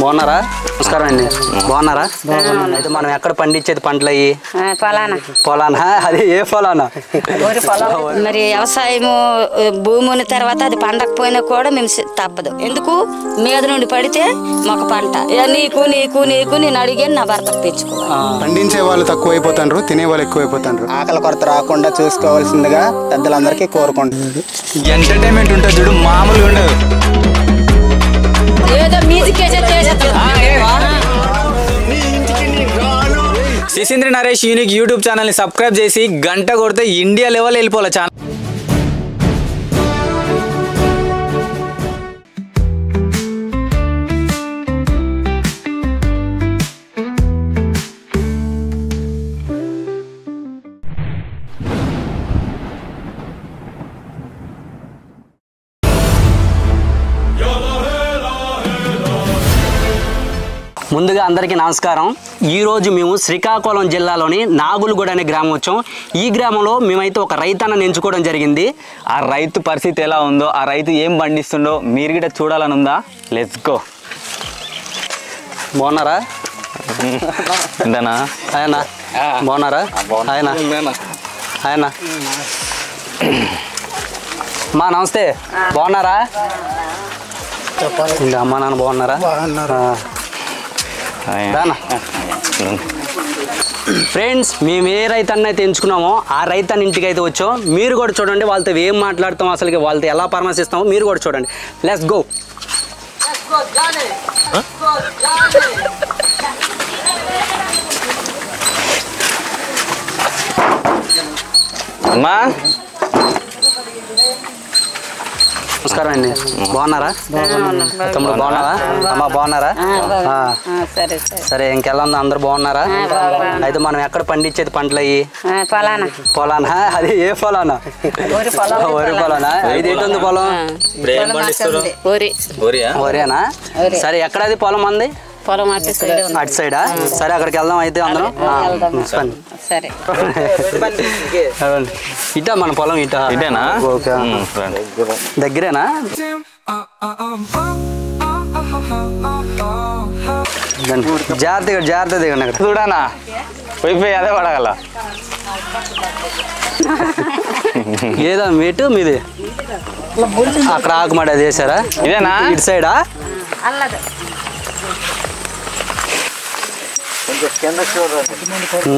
బాగున్నారా? నమస్కారం అండి. బాగున్నారా? అయితే మనం ఎక్కడ పండించేది పంటలు అయ్యి పొలానా? అది ఏ పొలానా? మరి వ్యవసాయము భూమి ఉన్న తర్వాత అది పండకపోయినా కూడా మేము తప్పదు. ఎందుకు మీద నుండి పడితే మాకు పంట నీకు నీకు నీకు నేను అడిగాను నా భర్తకు తెచ్చుకో. పండించే వాళ్ళు తక్కువైపోతారు, తినే వాళ్ళు ఎక్కువైపోతారు. ఆకలి కొరత రాకుండా చూసుకోవాల్సిందిగా పెద్దలందరికీ కోరుకుంటున్నారు. ఎంటర్టైన్మెంట్ ఉంటుంది చూడు, మామూలుగా ఉండదు. ఏదో మ్యూజిక్ శిశీంద్ర నరేష్ యూనిక్ యూట్యూబ్ ఛానల్ని సబ్స్క్రైబ్ చేసి గంట కొడితే ఇండియా లెవెల్ వెళ్ళిపోవాలి ఛానల్. ముందుగా అందరికీ నమస్కారం. ఈరోజు మేము శ్రీకాకుళం జిల్లాలోని నాగులగూడ అనే గ్రామం వచ్చాం. ఈ గ్రామంలో మేమైతే ఒక రైతన్నని ఎంచుకోవడం జరిగింది. ఆ రైతు పరిస్థితి ఎలా ఉందో, ఆ రైతు ఏం పండిస్తుండో మీరు కూడా చూడాలని ఉందా? Let's go. బాగున్నారా? ఎంతనా ఆయన బాగున్నారా? ఆయన ఆయన మా నమస్తే. బాగున్నారా? ఇంకా అమ్మా నాన్న బాగున్నారా? ఫ్రెండ్స్, మేము ఏ రైతన్న అయితే ఎంచుకున్నామో ఆ రైతన్న ఇంటికి అయితే వచ్చాం. మీరు కూడా చూడండి, వాళ్ళతో ఏం మాట్లాడతాం, అసలు వాళ్ళతో ఎలా పరామర్శిస్తామో మీరు కూడా చూడండి. Let's go. అమ్మా నమస్కారం అండి. బాగున్నారా? తమ్ముడు బాగున్నారా? అమ్మ బాగున్నారా? సరే, ఇంకెలా ఉందా? అందరు బాగున్నారా? అయితే మనం ఎక్కడ పండించేది పంటలు అయ్యి పొలానా? అది ఏ పొలానా? వరి పొలానా? ఇది ఏంటుంది పొలం? వరేనా? సరే, ఎక్కడ అది పొలం అంది? అటు సైడా? సరే, అక్కడికి వెళ్దాం అయితే అందరం. ఇటా మన పొలం? ఇటేనా? ఓకే, దగ్గరేనా? జాగ్రత్తగా జాగ్రత్త దిగండి. అక్కడ చూడానా పోయిపోయి అదే పడగల. ఏదో మీటు మీది అక్కడ ఆకుమాడ అది వేసారా? ఇదేనా? ఇటు సైడా?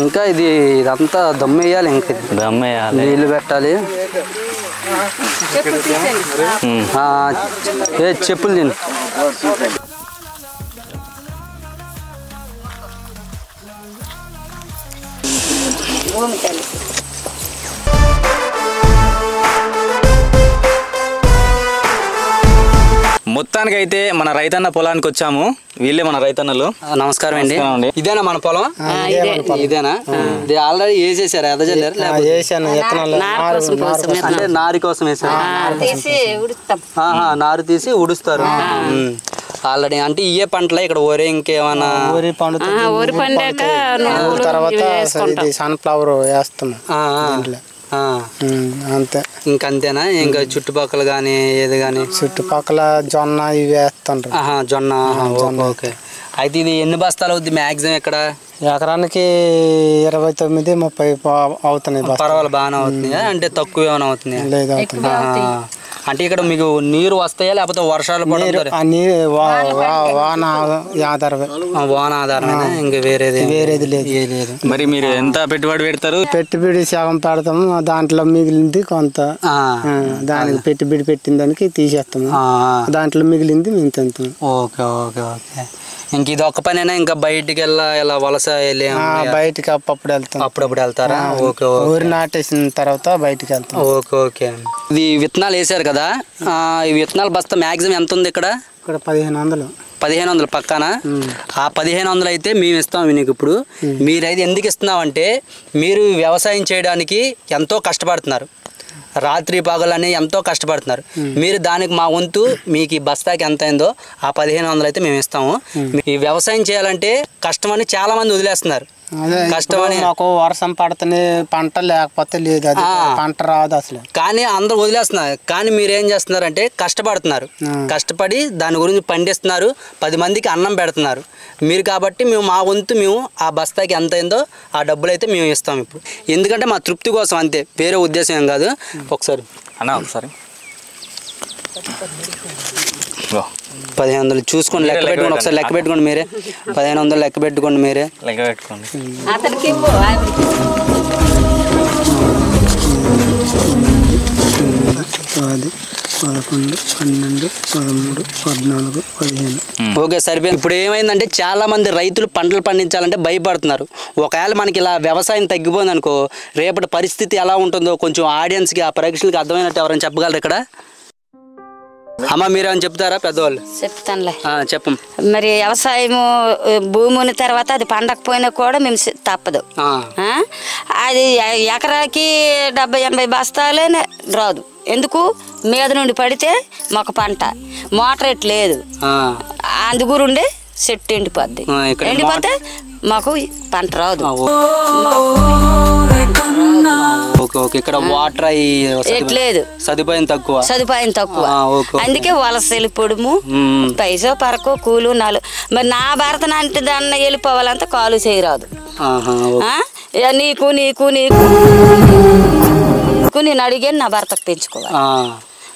ఇంకా ఇదంతా దమ్ము వేయాలి. ఇంకా దమ్ము వేయాలి, నీళ్ళు పెట్టాలి. చెప్పులు తిని మొత్తానికి అయితే మన రైతన్న పొలానికి వచ్చాము. వీళ్ళే మన రైతన్నలు. నమస్కారం అండి. ఇదేనా మన పొలం? ఇదేనా? ఇది ఆల్రెడీ వేసేసారు? ఎదజల్లారు? అంటే నారు కోసం వేసారు. నారు తీసి ఉడుస్తారు ఆల్రెడీ. అంటే ఇవే పంటలే ఇక్కడ? వరి ఇంకేమన్నా? వరి పండాక తర్వాత సన్ఫ్లవర్ వేస్తున్నాం అంతే. ఇంకంతేనా? ఇంకా చుట్టుపక్కల కానీ ఏది కానీ? చుట్టుపక్కల జొన్న ఇవి వేస్తుంటారు. జొన్న. ఓకే. అయితే ఇది ఎన్ని బస్తాలు అవుద్ది మ్యాక్సిమం ఇక్కడ? ఎకరానికి 29-30 అవుతున్నాయి. పర్వాలేదు, బాగానే అవుతుంది. అంటే తక్కువ ఏమైనా అవుతుంది? లేదు, అవుతుంది. అంటే ఇక్కడ మీకు నీరు వస్తాయా లేకపోతే వర్షాలు పడతారు? వాన ఆధారమేనా? ఇంకా వేరేది లేదు. మరి మీరు ఎంత పెట్టుబడి పెడతారు? పెట్టుబడి సగం పెడతాము, దాంట్లో మిగిలింది కొంత దానికి పెట్టుబడి పెట్టిన దానికి తీసేస్తాము, దాంట్లో మిగిలింది మేము తింటాము. Okay okay okay. ఇంక ఇది ఒక్క పనేనా? ఇంకా బయటికి ఇలా వలస బయటికి అప్పుడప్పుడు వెళ్తారా? ఓకే. ఊరి నాటేసిన తర్వాత బయటికి వెళ్తాం. Okay okay. ఇది విత్తనాలు వేసారు కదా, ఈ విత్తనాలు బస్తా మ్యాక్సిమం ఎంత ఉంది ఇక్కడ? 1500 పక్కన. ఆ 1500 అయితే మేము ఇస్తాం మీకు. ఇప్పుడు మీరైతే ఎందుకు ఇస్తున్నామంటే, మీరు వ్యవసాయం చేయడానికి ఎంతో కష్టపడుతున్నారు, రాత్రి పగలని ఎంతో కష్టపడుతున్నారు. మీరు దానికి మా వంతు మీకు ఈ బస్తాకి ఎంత అయిందో ఆ 1500 అయితే మేము ఇస్తాము. ఈ వ్యవసాయం చేయాలంటే కష్టమని చాలా మంది వదిలేస్తున్నారు. కష్టమని మాకు వర్షం పడుతుంది పంట లేకపోతే లేదు, అది పంట రాదు అసలు. కానీ అందరూ వదిలేస్తున్నారు. కానీ మీరు ఏం చేస్తున్నారంటే కష్టపడుతున్నారు, కష్టపడి దాని గురించి పండిస్తున్నారు, 10 మందికి అన్నం పెడుతున్నారు మీరు. కాబట్టి మేము మా వంతు మేము ఆ బస్తాకి ఎంత అయిందో ఆ డబ్బులు అయితే మేము ఇస్తాం ఇప్పుడు. ఎందుకంటే మా తృప్తి కోసం అంతే, వేరే ఉద్దేశం ఏం కాదు. ఒకసారి అన్న ఒకసారి 1500 చూసుకోండి, లెక్క పెట్టుకోండి, ఒకసారి లెక్క పెట్టుకోండి మీరే. 1500 లెక్క పెట్టుకోండి మీరే. లెక్క పెట్టుకోండి. 10, 11, 12, 13, 14, 15. ఓకే సరిపోయింది. ఇప్పుడు ఏమైందంటే చాలా మంది రైతులు పంటలు పండించాలంటే భయపడుతున్నారు. ఒకవేళ మనకి ఇలా వ్యవసాయం తగ్గిపోయింది అనుకో, రేపటి పరిస్థితి ఎలా ఉంటుందో కొంచెం ఆడియన్స్కి ఆ ప్రేక్షకులకి అర్థమైనట్టు ఎవరైనా చెప్పగలరు ఇక్కడ? అమ్మ మీరేమైనా చెప్తారా? పెద్దవాళ్ళు చెప్తానులే. చెప్పం. మరి వ్యవసాయము భూమి ఉన్న తర్వాత అది పండకపోయినా కూడా మేము తప్పదు. అది ఎకరాకి 70-80 బస్తాలే రాదు. ఎందుకు? మీద నుండి పడితే మాకు పంట, మోటార్ ఎట్ లేదు, అందుగురుండే చెట్టు ఎండిపోద్ది. ఎండిపోతే మాకు పంట రాదు. ఇక్కడ వాటర్ ఎట్లేదు, సదుపాయం తక్కువ. అందుకే వలస వెళ్ళిపోవడము, పైసా పరకు కూలు నాలు. మరి నా భర్తను అంటే దాన్ని వెళ్ళిపోవాలంటే కాలు చేయరాదు. నీకు నీకు నీకు నేను అడిగాను, నా భర్తకు పెంచుకోవాలి.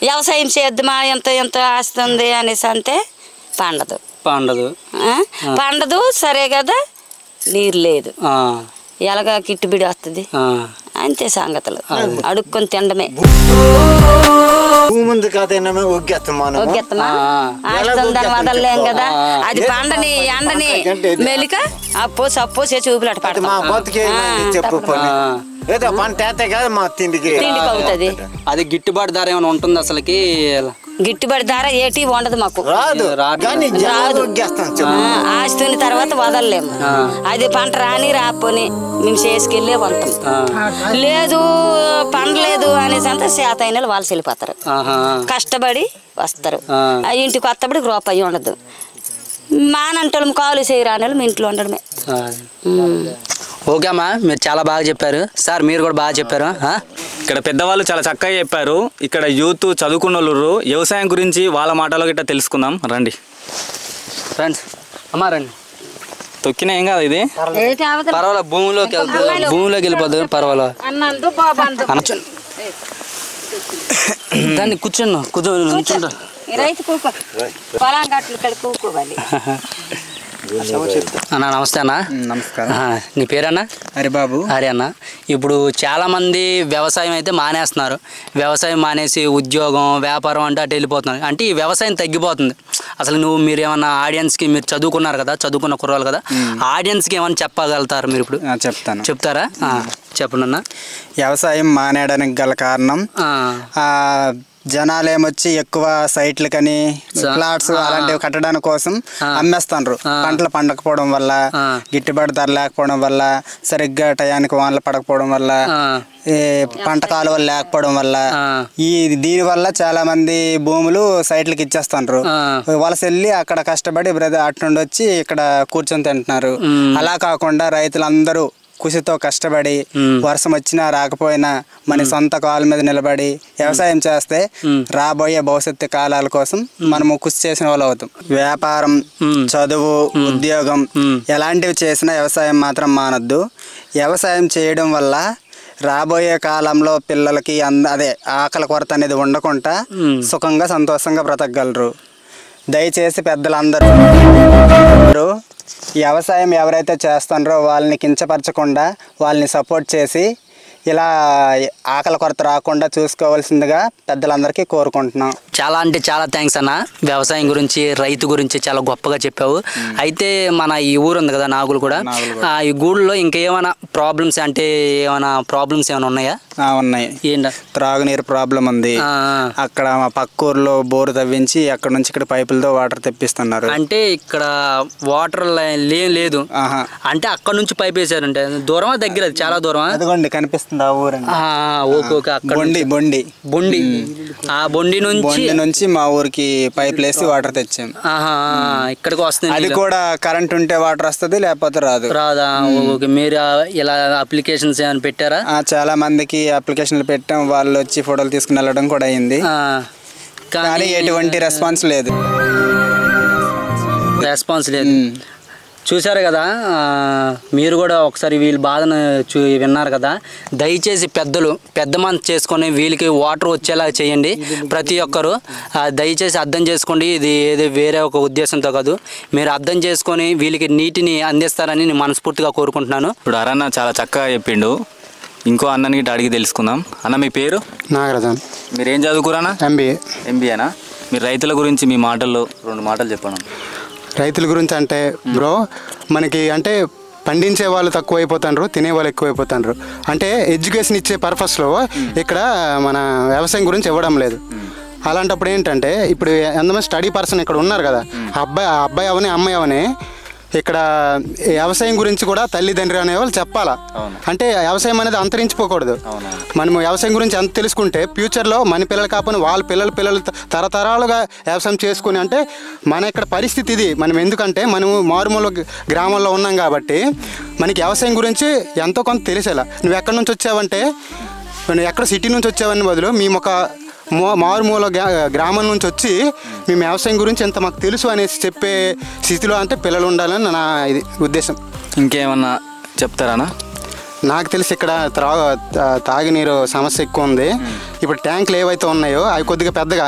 వ్యవసాయం చేద్దామా, ఎంత ఆస్తుంది అనేసి అంటే పండదు. సరే కదా, నీరు లేదు, ఎలాగా కిట్టుబిడి వస్తుంది. అంతే సంగతులు. అడుక్కొని తినడమే. ఆస్తుందని వదలలేం కదా. అది పండని ఎండని మెలిక అప్పో సప్పో చూపులాట తిండికి అవుతుంది. అది గిట్టుబాటు ధర ఏమైనా ఉంటుంది? అసలుకి గిట్టుబాటు ధర ఏటి ఉండదు మాకు, రాదు. ఆస్తుని తర్వాత వదలలేము. అది పంట రాపోని మేము చేసుకెళ్ళే కొంటాం. లేదు పండలేదు అనేసి అంతా శాతైన వాళ్ళు వెళ్ళిపోతారు. కష్టపడి వస్తారు, ఇంటికి వస్తపడి రూపాయి ఉండదు. మానంటోళ్ళం కాలు చేయరాని మీ ఇంట్లో ఉండడమే. ఓకే అమ్మా, మీరు చాలా బాగా చెప్పారు. సార్ మీరు కూడా బాగా చెప్పారు. ఇక్కడ పెద్దవాళ్ళు చాలా చక్కగా చెప్పారు. ఇక్కడ యూత్ చదువుకున్న వాళ్ళు వ్యవసాయం గురించి వాళ్ళ మాటలో గిట్ట తెలుసుకుందాం. రండి ఫ్రెండ్స్. అమ్మా రండి. తొక్కినా ఏం కాదు, ఇది పర్వాలేదు, భూమిలోకి వెళ్ళిపోతుంది. పర్వాలేదు, దాన్ని కూర్చుంటా. అన్నా నమస్తే అన్న. నమస్కారం. నీ పేరన్నా? హరిబాబు. హరి అన్న. ఇప్పుడు చాలామంది వ్యవసాయం అయితే మానేస్తున్నారు. వ్యవసాయం మానేసి ఉద్యోగం వ్యాపారం అంటే అటు వెళ్ళిపోతున్నారు. అంటే ఈ వ్యవసాయం తగ్గిపోతుంది. అసలు మీరు ఏమన్నా ఆడియన్స్కి, మీరు చదువుకున్నారు కదా, చదువుకున్న కుర్రాలు కదా, ఆడియన్స్కి ఏమన్నా చెప్పగలుగుతారు మీరు? ఇప్పుడు చెప్తారా? చెప్పండి అన్న. వ్యవసాయం మానేయడానికి గల కారణం జనాలు ఏమొచ్చి ఎక్కువ సైట్లకని ఫ్లాట్స్ అలాంటివి కట్టడానికి కోసం అమ్మేస్తాండ్రు. పంటలు పండకపోవడం వల్ల, గిట్టుబాటు ధర లేకపోవడం వల్ల, సరిగ్గా టయానికి వానలు పడకపోవడం వల్ల, పంట కాలువలు లేకపోవడం వల్ల, దీని వల్ల చాలా మంది భూములు సైట్లకి ఇచ్చేస్తాండ్రు. వలస వెళ్ళి అక్కడ కష్టపడి అటు నుండి వచ్చి ఇక్కడ కూర్చొని తింటున్నారు. అలా కాకుండా రైతులందరూ కృషితో కష్టపడి వర్షం వచ్చినా రాకపోయినా మన సొంత కాళ్ళ మీద నిలబడి వ్యవసాయం చేస్తే రాబోయే భవిష్యత్తు కాలాల కోసం మనము కృషి చేసిన వాళ్ళు అవుతాం. వ్యాపారం, చదువు, ఉద్యోగం ఎలాంటివి చేసినా వ్యవసాయం మాత్రం మానొద్దు. వ్యవసాయం చేయడం వల్ల రాబోయే కాలంలో పిల్లలకి ఆకలి కొరత అనేది ఉండకుండా సుఖంగా సంతోషంగా బ్రతకగలరు. దయచేసి పెద్దలందరూ వ్యవసాయం ఎవరైతే చేస్తున్నారో వాళ్ళని కించపరచకుండా వాళ్ళని సపోర్ట్ చేసి ఇలా ఆకలి కొరత రాకుండా చూసుకోవాల్సిందిగా పెద్దలందరికీ కోరుకుంటున్నాం. చాలా అంటే చాలా థ్యాంక్స్ అన్న. వ్యవసాయం గురించి, రైతు గురించి చాలా గొప్పగా చెప్పావు. అయితే మన ఈ ఊరు ఉంది కదా, నాగులు కూడా, ఈ గూడులో ఇంకేమైనా ప్రాబ్లమ్స్ ఏమైనా ఉన్నాయా? ఉన్నాయి. ఏంటా? త్రాగునీరు ప్రాబ్లం ఉంది. అక్కడ మా పక్క ఊర్లో బోరు తవ్వించి అక్కడ నుంచి ఇక్కడ పైపులతో వాటర్ తెప్పిస్తున్నారు. అంటే ఇక్కడ వాటర్ లేదు అంటే అక్కడ నుంచి పైప్ వేసారంటే దూరమా దగ్గర? చాలా దూరమా? అదిగోండి కనిపిస్తుంది వస్తుంది ఆ ఊరండి. Okay okay. అక్కడ బొండి ఆ బొండి నుంచి మా ఊరికి పైప్ వేసి వాటర్ తెచ్చాం. ఇక్కడికి వస్తుంది. అది కూడా కరెంట్ ఉంటే వాటర్ వస్తుంది, లేకపోతే రాదా? ఓకే. మీరు ఇలా అప్లికేషన్స్ ఏమైనా పెట్టారా? చాలా మందికి అప్లికేషన్లు పెట్టాం, వాళ్ళు వచ్చి ఫోటోలు తీసుకుని వెళ్ళడం కూడా అయింది. కానీ ఎటువంటి రెస్పాన్స్ లేదు. చూశారు కదా, మీరు కూడా ఒకసారి వీళ్ళ బాధను విన్నారు కదా. దయచేసి పెద్ద మనసు చేసుకొని వీళ్ళకి వాటర్ వచ్చేలా చేయండి ప్రతి ఒక్కరు. దయచేసి అర్థం చేసుకోండి, ఇది ఏది వేరే ఒక ఉద్దేశంతో కాదు. మీరు అర్థం చేసుకొని వీళ్ళకి నీటిని అందిస్తారని నేను మనస్ఫూర్తిగా కోరుకుంటున్నాను. ఇప్పుడు అరన్న చాలా చక్కగా చెప్పిండు. ఇంకో అన్నని అడిగి తెలుసుకుందాం. అన్న మీ పేరు? నాగరాజన్. మీరు ఏం చదువుకురానా? ఎంబీఏనా? మీరు రైతుల గురించి మీ మాటల్లో 2 మాటలు చెప్పండి. రైతుల గురించి అంటే బ్రో, మనకి అంటే పండించే వాళ్ళు తక్కువైపోతారు, తినే వాళ్ళు ఎక్కువైపోతారు. అంటే ఎడ్యుకేషన్ ఇచ్చే పర్పస్లో ఇక్కడ మన వ్యవసాయం గురించి ఇవ్వడం లేదు. అలాంటప్పుడు ఏంటంటే ఇప్పుడు ఎంతమంది స్టడీ పర్సన్ ఇక్కడ ఉన్నారు కదా, అబ్బాయి అవని అమ్మాయి అవని ఇక్కడ వ్యవసాయం గురించి కూడా తల్లిదండ్రి అనేవాళ్ళు చెప్పాలా. అంటే వ్యవసాయం అనేది అంతరించిపోకూడదు. మనము వ్యవసాయం గురించి ఎంత తెలుసుకుంటే ఫ్యూచర్లో మన పిల్లలు కాకపోయినా వాళ్ళ పిల్లలు తరతరాలుగా వ్యవసాయం చేసుకుని, అంటే మన ఇక్కడ పరిస్థితి ఇది. మనం ఎందుకంటే మనము మారుమూల గ్రామాల్లో ఉన్నాం కాబట్టి మనకి వ్యవసాయం గురించి ఎంతో కొంత తెలిసేలా. నువ్వు ఎక్కడి నుంచి వచ్చావంటే, నువ్వు ఎక్కడ సిటీ నుంచి వచ్చావని బదులు మేము ఒక మారుమూల గ్రామం నుంచి వచ్చి మేము వ్యవసాయం గురించి ఎంత మాకు తెలుసు అనేసి చెప్పే స్థితిలో అంటే పిల్లలు ఉండాలని నా ఇది ఉద్దేశం. ఇంకేమన్నా చెప్తారా? నాకు తెలిసి ఇక్కడ తాగునీరు సమస్య ఎక్కువ ఉంది. ఇప్పుడు ట్యాంకులు ఏవైతే ఉన్నాయో అవి కొద్దిగా పెద్దగా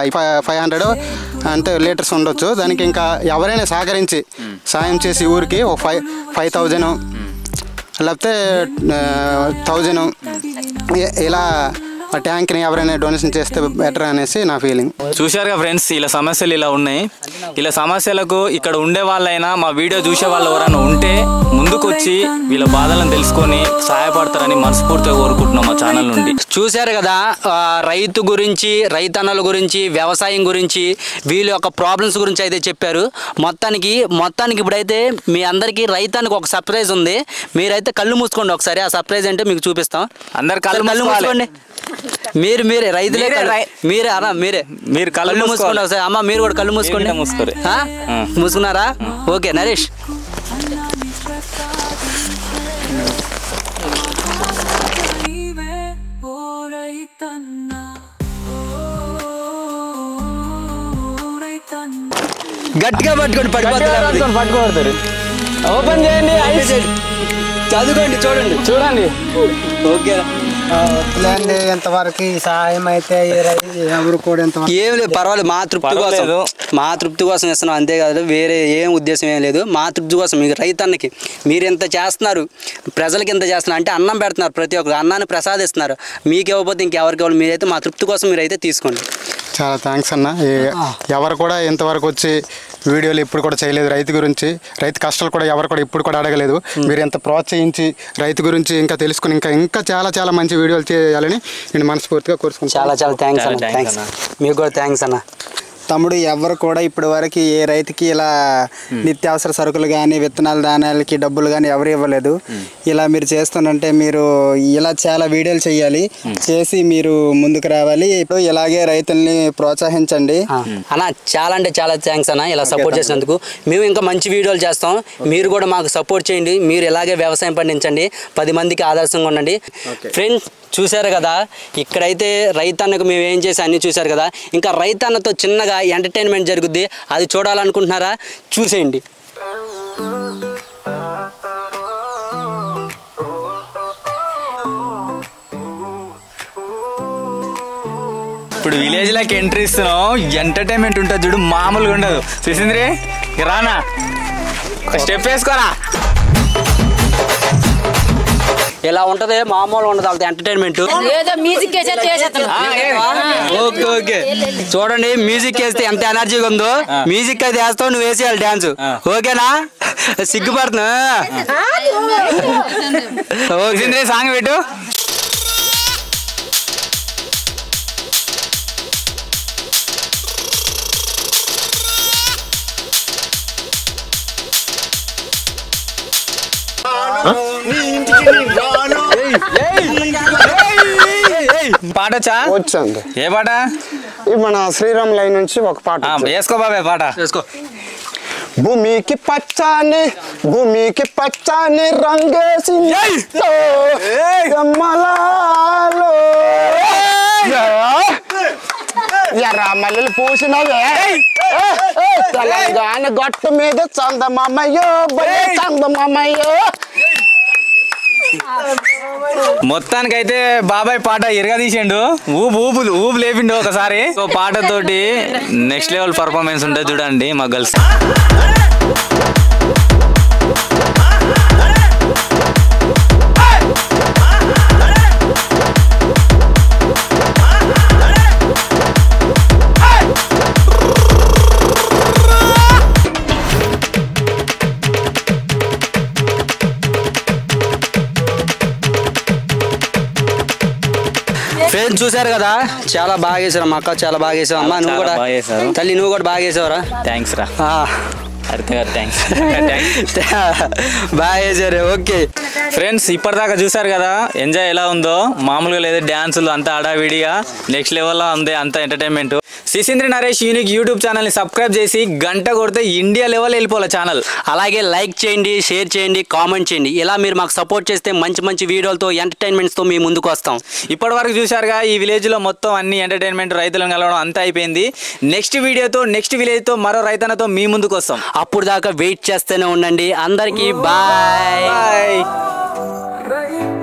500 అంటే లీటర్స్ ఉండొచ్చు. దానికి ఇంకా ఎవరైనా సహకరించి సాయం చేసి ఊరికి ఒక 5,000 లేకపోతే 1,000 ఇలా ఆ ట్యాంక్ని ఎవరైనా డొనేషన్ చేస్తే బెటర్ అనేసి నా ఫీలింగ్. చూశారుగా ఫ్రెండ్స్, ఇలా సమస్యలు ఇలా ఉన్నాయి. ఇలా సమస్యలకు ఇక్కడ ఉండే వాళ్ళైనా మా వీడియో చూసే వాళ్ళు ఎవరైనా ఉంటే ముందుకు వచ్చి వీళ్ళ బాధలను తెలుసుకొని సహాయపడతారని మనస్ఫూర్తిగా కోరుకుంటున్నాం మా ఛానల్ నుండి. చూశారు కదా, రైతు గురించి, రైతన్నల గురించి, వ్యవసాయం గురించి, వీళ్ళ యొక్క ప్రాబ్లమ్స్ గురించి అయితే చెప్పారు. మొత్తానికి ఇప్పుడైతే మీ అందరికీ రైతానికి ఒక సర్ప్రైజ్ ఉంది. మీరైతే కళ్ళు మూసుకోండి ఒకసారి. ఆ సర్ప్రైజ్ అంటే మీకు చూపిస్తాం. అందరు కళ్ళు మూసుకోండి. మీరే రైతులే, మీరు కళ్ళు మూసుకోండి ఒకసారి. అమ్మ మీరు కూడా కళ్ళు మూసుకోండి. మూసుకున్నారా? ఓకే నరేష్. గట్టిగా పట్టుకోండి, పట్టుకోబడతారు. ఓపెన్ చేయండి, చదువుకోండి, చూడండి. ఓకే, ఎంతవరకు సహాయం అయితే ఎవరు కూడా ఏం లేదు, పర్వాలేదు. మా తృప్తి కోసం ఇస్తున్నాం అంతేకాదు, వేరే ఏం ఉద్దేశం ఏం లేదు. మా తృప్తి కోసం, మీకు రైతన్నకి మీరు ఎంత చేస్తున్నారు, ప్రజలకి ఎంత చేస్తున్నారు అంటే అన్నం పెడుతున్నారు, ప్రతి ఒక్కరు అన్నాన్ని ప్రసాదిస్తున్నారు. మీకు ఇవ్వకపోతే ఇంకెవరికి ఇవ్వాలి. మీరైతే మా తృప్తి కోసం మీరైతే తీసుకోండి. చాలా థ్యాంక్స్ అన్న. ఎవరు కూడా ఇంతవరకు వచ్చి వీడియోలు ఇప్పుడు కూడా చేయలేదు. రైతు గురించి, రైతు కష్టాలు కూడా ఎవరు కూడా ఇప్పుడు కూడా అడగలేదు. మీరు ఎంత ప్రోత్సహించి రైతు గురించి ఇంకా తెలుసుకుని ఇంకా చాలా మంచి వీడియోలు చేయాలని నేను మనస్ఫూర్తిగా కోరుకుంటున్నాను. చాలా థ్యాంక్స్ అన్న. మీకు కూడా థ్యాంక్స్ అన్న. తమ్ముడు, ఎవరు కూడా ఇప్పటి వరకు ఏ రైతుకి ఇలా నిత్యావసర సరుకులు కానీ విత్తనాల దానాలకి డబ్బులు కానీ ఎవరు ఇవ్వలేదు. ఇలా మీరు చేస్తుంటే మీరు ఇలా చాలా వీడియోలు చేయాలి, చేసి మీరు ముందుకు రావాలి. ఇప్పుడు ఇలాగే రైతుల్ని ప్రోత్సహించండి అన్న. చాలా అంటే చాలా థ్యాంక్స్ అన్న, ఇలా సపోర్ట్ చేసినందుకు. మేము ఇంకా మంచి వీడియోలు చేస్తాం, మీరు కూడా మాకు సపోర్ట్ చేయండి. మీరు ఇలాగే వ్యవసాయం పండించండి, 10 మందికి ఆదర్శంగా ఉండండి. ఫ్రెండ్స్, చూశారు కదా, ఇక్కడైతే రైతన్నకు మేము ఏం చేసి అన్నీ చూశారు కదా. ఇంకా రైతన్నతో చిన్నగా ఎంటర్టైన్మెంట్ జరుగుద్ది, అది చూడాలనుకుంటున్నారా? చూసేయండి. ఇప్పుడు విలేజ్ లకి ఎంట్రీ ఇస్తున్నాం, ఎంటర్టైన్మెంట్ ఉంటుంది చూడు, మామూలుగా ఉండదు. సుశీంద్రి రానా, స్టెప్ వేసుకోరా. ఇలా ఉంటది, మామూలు ఉండదు వాళ్ళ ఎంటర్టైన్మెంట్. ఓకే, చూడండి, మ్యూజిక్ వేస్తే ఎంత ఎనర్జీగా ఉందో. మ్యూజిక్ అయితే వేస్తావు, నువ్వు వేసేయాలి డాన్స్. ఓకేనా? సిగ్గుపడుతున్నా. సాంగ్ పెట్టు. నీ ఇంటికి రాను పాటొచ్చా? వచ్చండి. ఏ పాట? ఇది మన శ్రీరామ్ లైన్ నుంచి ఒక పాట వేసుకో బాబాయ్ పాట వేసుకో. భూమికి పచ్చని రంగేసి ఎర్రమల్లెలు పూసినవే తెలంగాణ గట్టు మీద చందమామయ్యో చందమామయ్యో. మొత్తానికైతే బాబాయ్ పాట ఇరగదీసిండు, ఊపు లేపిండు ఒకసారి. పాటతోటి నెక్స్ట్ లెవెల్ పర్ఫార్మెన్స్ ఉంటుంది చూడండి మా గర్ల్స్. ఫ్రెండ్స్ చూసారు కదా, చాలా బాగా వేసారు మా అక్క, చాలా బాగా వేసావు అమ్మా. నువ్వు కూడా తల్లి, నువ్వు కూడా బాగా వేసావురా. థ్యాంక్స్ రా. థ్యాంక్స్. బాగా వేసారు. ఓకే ఫ్రెండ్స్, ఇప్పటిదాకా చూసారు కదా ఎంజాయ్ ఎలా ఉందో. మామూలుగా లేదు, డ్యాన్సులు అంతా హడావిడిగా నెక్స్ట్ లెవెల్లో ఉంది అంత ఎంటర్టైన్మెంట్. సిసింద్రి నరేష్ యూనిక్ యూట్యూబ్ ఛానల్ని సబ్స్క్రైబ్ చేసి గంట కొడితే ఇండియా లెవెల్ వెళ్ళిపోవాలి ఛానల్. అలాగే లైక్ చేయండి, షేర్ చేయండి, కామెంట్ చేయండి. ఇలా మీరు మాకు సపోర్ట్ చేస్తే మంచి మంచి వీడియోలతో ఎంటర్టైన్మెంట్స్తో మీ ముందుకు వస్తాం. ఇప్పటి వరకు చూసారుగా, ఈ విలేజ్లో మొత్తం అన్ని ఎంటర్టైన్మెంట్, రైతులను కలవడం అంతా అయిపోయింది. నెక్స్ట్ వీడియోతో నెక్స్ట్ విలేజ్తో మరో రైతన్నతో మీ ముందుకు వస్తాం. అప్పుడు దాకా వెయిట్ చేస్తూనే ఉండండి. అందరికీ బాయ్ బాయ్. Right.